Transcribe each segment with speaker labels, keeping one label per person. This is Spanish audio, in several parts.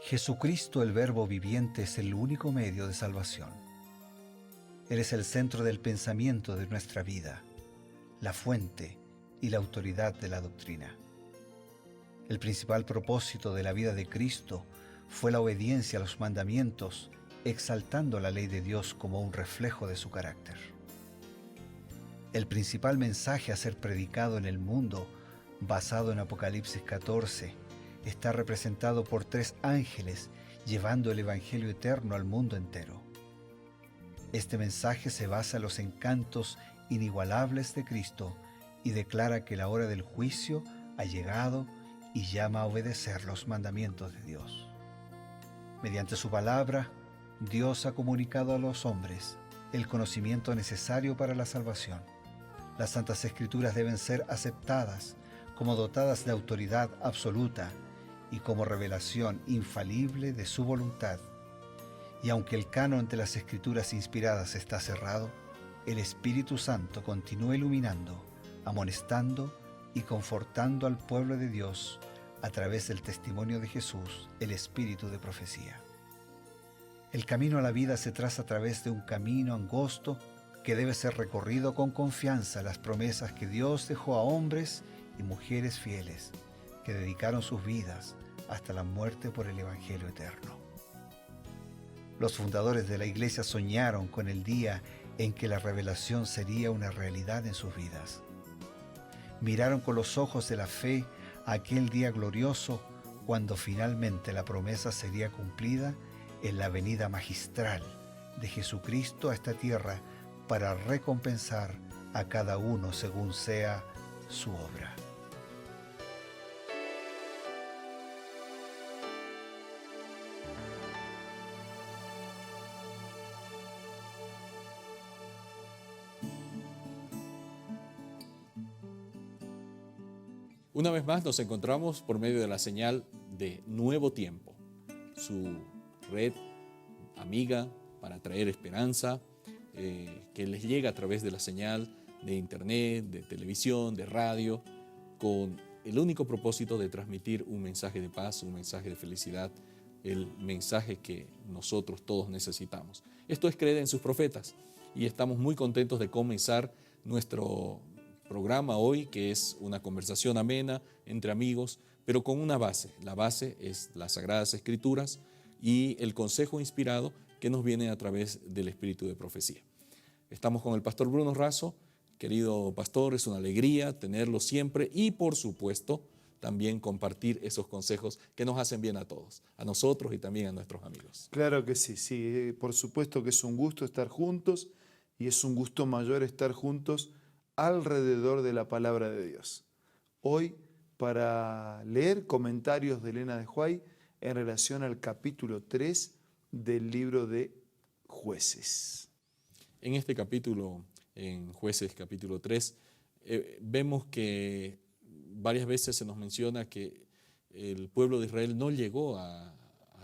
Speaker 1: Jesucristo, el Verbo viviente, es el único medio de salvación. Él es el centro del pensamiento de nuestra vida, la fuente y la autoridad de la doctrina. El principal propósito de la vida de Cristo fue la obediencia a los mandamientos, exaltando la ley de Dios como un reflejo de su carácter. El principal mensaje a ser predicado en el mundo, basado en Apocalipsis 14, está representado por 3 ángeles llevando el Evangelio eterno al mundo entero. Este mensaje se basa en los encantos inigualables de Cristo y declara que la hora del juicio ha llegado y llama a obedecer los mandamientos de Dios. Mediante su palabra, Dios ha comunicado a los hombres el conocimiento necesario para la salvación. Las Santas Escrituras deben ser aceptadas como dotadas de autoridad absoluta y como revelación infalible de su voluntad. Y aunque el canon de las Escrituras inspiradas está cerrado, el Espíritu Santo continúa iluminando, amonestando y confortando al pueblo de Dios a través del testimonio de Jesús, el Espíritu de profecía. El camino a la vida se traza a través de un camino angosto que debe ser recorrido con confianza en las promesas que Dios dejó a hombres y mujeres fieles que dedicaron sus vidas hasta la muerte por el Evangelio eterno. Los fundadores de la Iglesia soñaron con el día en que la revelación sería una realidad en sus vidas. Miraron con los ojos de la fe a aquel día glorioso cuando finalmente la promesa sería cumplida en la venida magistral de Jesucristo a esta tierra para recompensar a cada uno según sea su obra.
Speaker 2: Una vez más nos encontramos por medio de la señal de Nuevo Tiempo, su red amiga para traer esperanza, que les llega a través de la señal de internet, de televisión, de radio, con el único propósito de transmitir un mensaje de paz, un mensaje de felicidad, el mensaje que nosotros todos necesitamos. Esto es Creer en sus profetas y estamos muy contentos de comenzar nuestro programa hoy, que es una conversación amena entre amigos, pero con una base. La base es las Sagradas Escrituras y el consejo inspirado que nos viene a través del espíritu de profecía. Estamos con el pastor Bruno Razo. Querido pastor, es una alegría tenerlo siempre y, por supuesto, también compartir esos consejos que nos hacen bien a todos, a nosotros y también a nuestros amigos.
Speaker 3: Claro que sí, sí, por supuesto que es un gusto estar juntos y es un gusto mayor estar juntos alrededor de la palabra de Dios. Hoy, para leer comentarios de Elena de Huay en relación al capítulo 3 del libro de Jueces.
Speaker 2: En este capítulo, en Jueces capítulo 3, vemos que varias veces se nos menciona que el pueblo de Israel no llegó a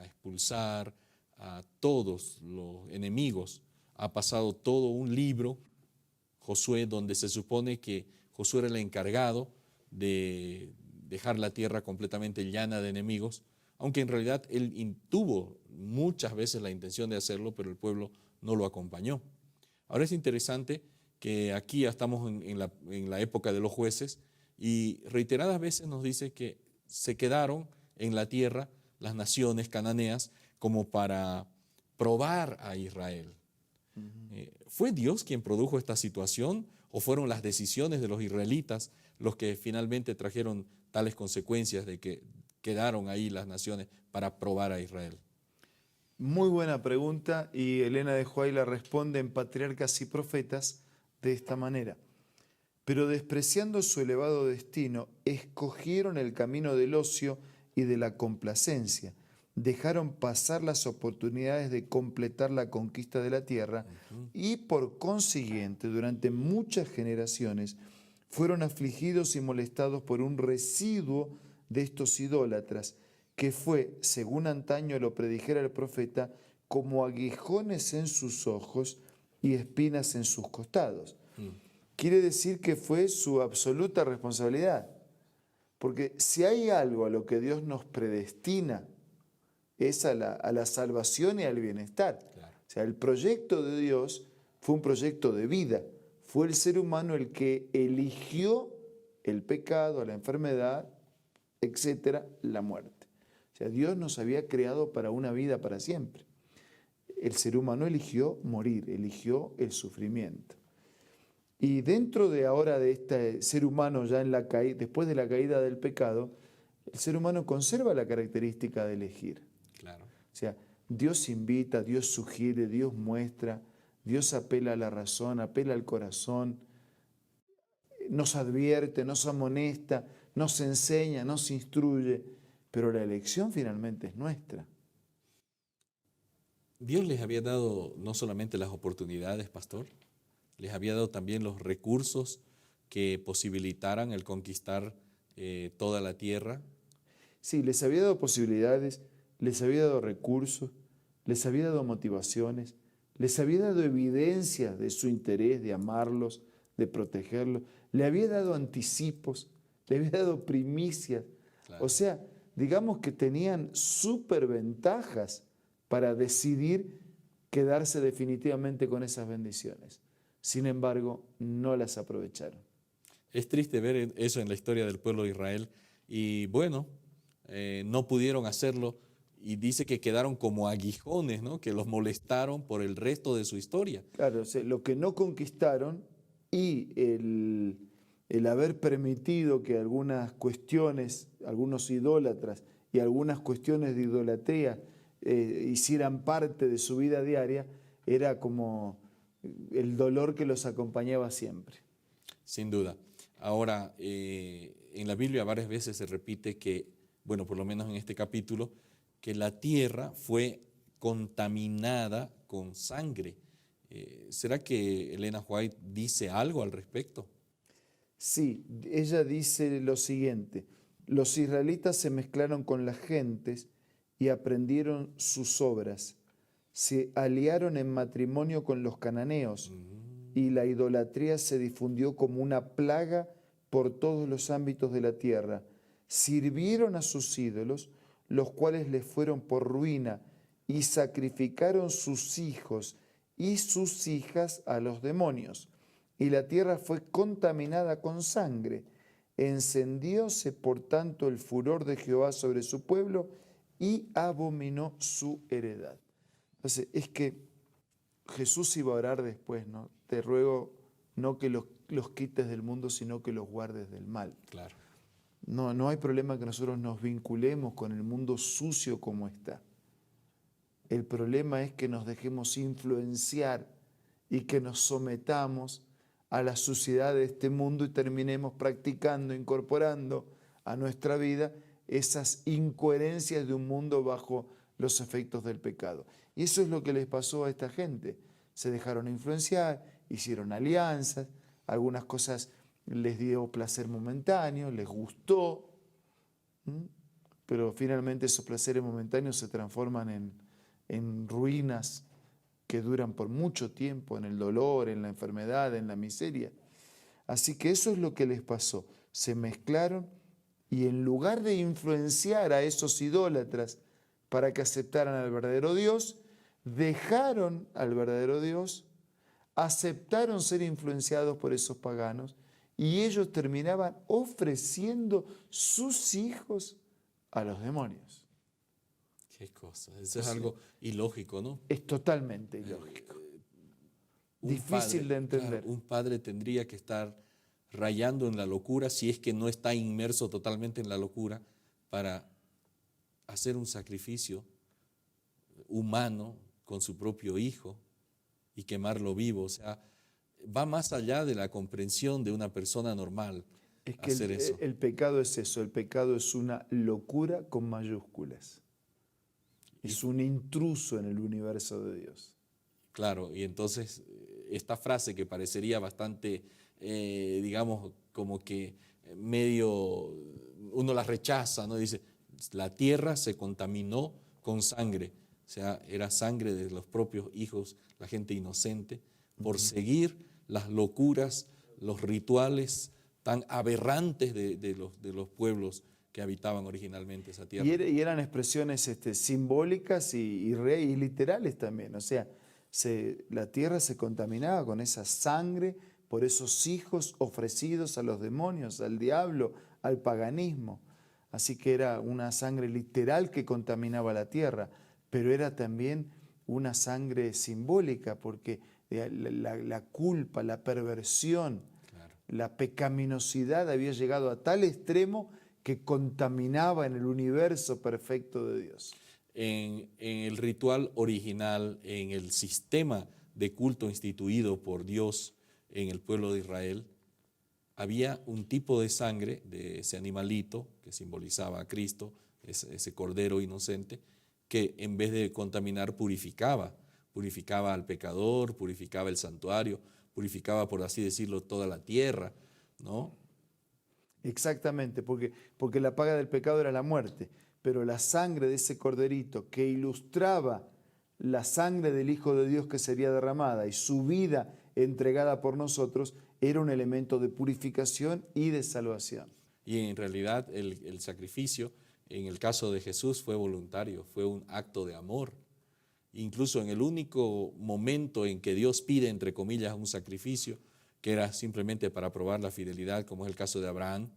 Speaker 2: expulsar a todos los enemigos. Ha pasado todo un libro, Josué, donde se supone que Josué era el encargado de dejar la tierra completamente llana de enemigos, aunque en realidad él tuvo muchas veces la intención de hacerlo, pero el pueblo no lo acompañó. Ahora es interesante que aquí ya estamos en la época de los jueces y reiteradas veces nos dice que se quedaron en la tierra las naciones cananeas como para probar a Israel. ¿Fue Dios quien produjo esta situación o fueron las decisiones de los israelitas los que finalmente trajeron tales consecuencias de que quedaron ahí las naciones para probar a Israel?
Speaker 3: Muy buena pregunta y Elena de Huay la responde en Patriarcas y Profetas de esta manera. Pero despreciando su elevado destino, escogieron el camino del ocio y de la complacencia. Dejaron pasar las oportunidades de completar la conquista de la tierra y por consiguiente durante muchas generaciones fueron afligidos y molestados por un residuo de estos idólatras que fue, según antaño lo predijera el profeta, como aguijones en sus ojos y espinas en sus costados. Quiere decir que fue su absoluta responsabilidad, porque si hay algo a lo que Dios nos predestina, es a la salvación y al bienestar.
Speaker 2: Claro.
Speaker 3: O sea, el proyecto de Dios fue un proyecto de vida. Fue el ser humano el que eligió el pecado, la enfermedad, etcétera, la muerte. O sea, Dios nos había creado para una vida para siempre. El ser humano eligió morir, eligió el sufrimiento. Y dentro de ahora de este ser humano, ya después de la caída del pecado, el ser humano conserva la característica de elegir.
Speaker 2: Claro.
Speaker 3: O sea, Dios invita, Dios sugiere, Dios muestra, Dios apela a la razón, apela al corazón, nos advierte, nos amonesta, nos enseña, nos instruye, pero la elección finalmente es nuestra.
Speaker 2: Dios les había dado no solamente las oportunidades, pastor, les había dado también los recursos que posibilitaran el conquistar toda la tierra.
Speaker 3: Sí, les había dado posibilidades, les había dado recursos, les había dado motivaciones, les había dado evidencias de su interés de amarlos, de protegerlos, le había dado anticipos, le había dado primicias.
Speaker 2: Claro.
Speaker 3: O sea, digamos que tenían superventajas para decidir quedarse definitivamente con esas bendiciones. Sin embargo, no las aprovecharon.
Speaker 2: Es triste ver eso en la historia del pueblo de Israel y bueno, no pudieron hacerlo y dice que quedaron como aguijones, ¿no? Que los molestaron por el resto de su historia.
Speaker 3: Claro, o sea, lo que no conquistaron y el haber permitido que algunas cuestiones, algunos idólatras y algunas cuestiones de idolatría hicieran parte de su vida diaria, era como el dolor que los acompañaba siempre.
Speaker 2: Sin duda. Ahora, en la Biblia varias veces se repite que, bueno, por lo menos en este capítulo, que la tierra fue contaminada con sangre. ¿Será que Elena White dice algo al respecto?
Speaker 3: Sí, ella dice lo siguiente: los israelitas se mezclaron con las gentes y aprendieron sus obras. Se aliaron en matrimonio con los cananeos y la idolatría se difundió como una plaga por todos los ámbitos de la tierra. Sirvieron a sus ídolos, los cuales les fueron por ruina, y sacrificaron sus hijos y sus hijas a los demonios. Y la tierra fue contaminada con sangre. Encendióse por tanto el furor de Jehová sobre su pueblo y abominó su heredad. Entonces, es que Jesús iba a orar después, ¿no? Te ruego no que los quites del mundo, sino que los guardes del mal.
Speaker 2: Claro.
Speaker 3: No hay problema que nosotros nos vinculemos con el mundo sucio como está. El problema es que nos dejemos influenciar y que nos sometamos a la suciedad de este mundo y terminemos practicando, incorporando a nuestra vida esas incoherencias de un mundo bajo los efectos del pecado. Y eso es lo que les pasó a esta gente. Se dejaron influenciar, hicieron alianzas, algunas cosas les dio placer momentáneo, les gustó, pero finalmente esos placeres momentáneos se transforman en ruinas que duran por mucho tiempo, en el dolor, en la enfermedad, en la miseria. Así que eso es lo que les pasó. Se mezclaron y en lugar de influenciar a esos idólatras para que aceptaran al verdadero Dios, dejaron al verdadero Dios, aceptaron ser influenciados por esos paganos y ellos terminaban ofreciendo sus hijos a los demonios.
Speaker 2: Qué cosa. Eso es algo ilógico, ¿no?
Speaker 3: Es totalmente ilógico. Difícil de entender.
Speaker 2: Claro, un padre tendría que estar rayando en la locura si es que no está inmerso totalmente en la locura para hacer un sacrificio humano con su propio hijo y quemarlo vivo. O sea, va más allá de la comprensión de una persona normal
Speaker 3: Es que
Speaker 2: hacer eso.
Speaker 3: el pecado es eso, el pecado es una locura con mayúsculas. Es un intruso en el universo de Dios.
Speaker 2: Claro, y entonces esta frase que parecería bastante, digamos, como que medio, uno la rechaza, ¿no? Dice, la tierra se contaminó con sangre, o sea, era sangre de los propios hijos, la gente inocente, por seguir las locuras, los rituales tan aberrantes de los pueblos que habitaban originalmente esa tierra.
Speaker 3: Y eran expresiones simbólicas y literales también. O sea, la tierra se contaminaba con esa sangre por esos hijos ofrecidos a los demonios, al diablo, al paganismo. Así que era una sangre literal que contaminaba la tierra, pero era también una sangre simbólica, porque la culpa, la perversión,
Speaker 2: Claro.
Speaker 3: la pecaminosidad había llegado a tal extremo que contaminaba en el universo perfecto de Dios.
Speaker 2: En el ritual original, en el sistema de culto instituido por Dios en el pueblo de Israel, había un tipo de sangre de ese animalito que simbolizaba a Cristo, ese cordero inocente, que en vez de contaminar purificaba al pecador, purificaba el santuario, purificaba, por así decirlo, toda la tierra, ¿no?
Speaker 3: Exactamente, porque la paga del pecado era la muerte, pero la sangre de ese corderito que ilustraba la sangre del Hijo de Dios que sería derramada y su vida entregada por nosotros, era un elemento de purificación y de salvación.
Speaker 2: Y en realidad el sacrificio, en el caso de Jesús, fue voluntario, fue un acto de amor. Incluso en el único momento en que Dios pide, entre comillas, un sacrificio, que era simplemente para probar la fidelidad, como es el caso de Abraham,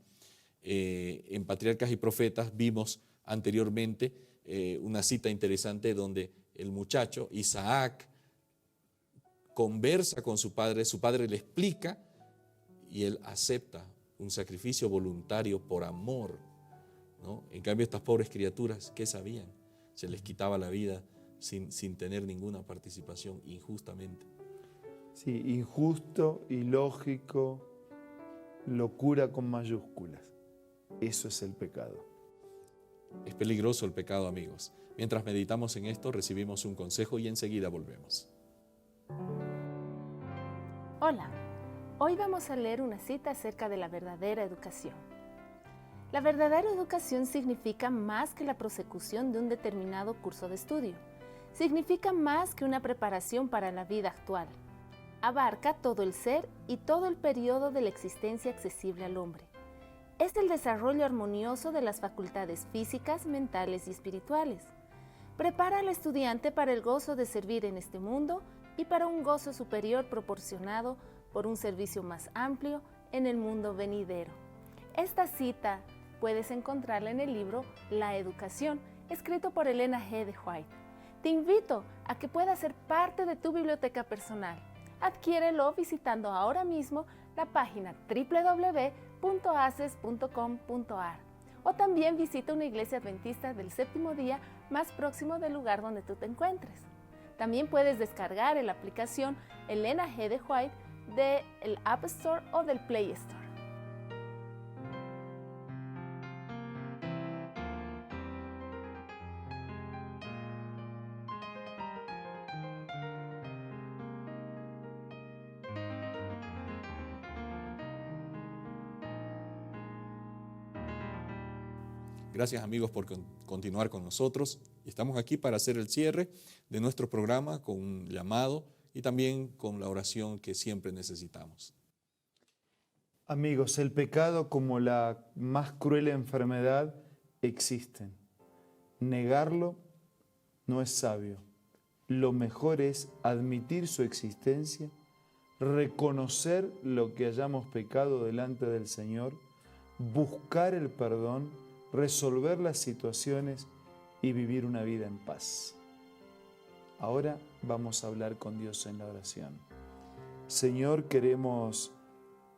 Speaker 2: en Patriarcas y Profetas vimos anteriormente una cita interesante donde el muchacho, Isaac, conversa con su padre le explica y él acepta un sacrificio voluntario por amor, ¿no? En cambio, estas pobres criaturas, ¿qué sabían? Se les quitaba la vida sin tener ninguna participación injustamente.
Speaker 3: Sí, injusto, ilógico, locura con mayúsculas. Eso es el pecado.
Speaker 2: Es peligroso el pecado, amigos. Mientras meditamos en esto, recibimos un consejo y enseguida volvemos.
Speaker 4: Hola, hoy vamos a leer una cita acerca de la verdadera educación. La verdadera educación significa más que la prosecución de un determinado curso de estudio. Significa más que una preparación para la vida actual. Abarca todo el ser y todo el periodo de la existencia accesible al hombre. Es el desarrollo armonioso de las facultades físicas, mentales y espirituales. Prepara al estudiante para el gozo de servir en este mundo y para un gozo superior proporcionado por un servicio más amplio en el mundo venidero. Esta cita puedes encontrarla en el libro La Educación, escrito por Elena G. de White. Te invito a que pueda ser parte de tu biblioteca personal. Adquiérelo visitando ahora mismo la página www.aces.com.ar o también visita una iglesia adventista del séptimo día más próximo del lugar donde tú te encuentres. También puedes descargar la aplicación Elena G. de White del App Store o del Play Store.
Speaker 2: Gracias, amigos, por continuar con nosotros. Estamos aquí para hacer el cierre de nuestro programa con un llamado y también con la oración que siempre necesitamos.
Speaker 3: Amigos, el pecado como la más cruel enfermedad existen. Negarlo no es sabio. Lo mejor es admitir su existencia, reconocer lo que hayamos pecado delante del Señor, buscar el perdón, resolver las situaciones y vivir una vida en paz. Ahora vamos a hablar con Dios en la oración. Señor, queremos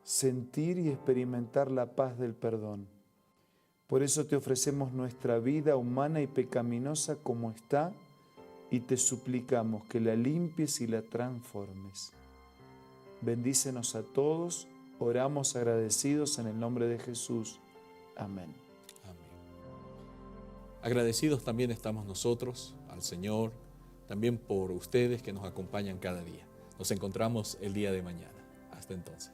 Speaker 3: sentir y experimentar la paz del perdón. Por eso te ofrecemos nuestra vida humana y pecaminosa como está y te suplicamos que la limpies y la transformes. Bendícenos a todos, oramos agradecidos en el nombre de Jesús. Amén.
Speaker 2: Agradecidos también estamos nosotros al Señor, también por ustedes que nos acompañan cada día. Nos encontramos el día de mañana. Hasta entonces.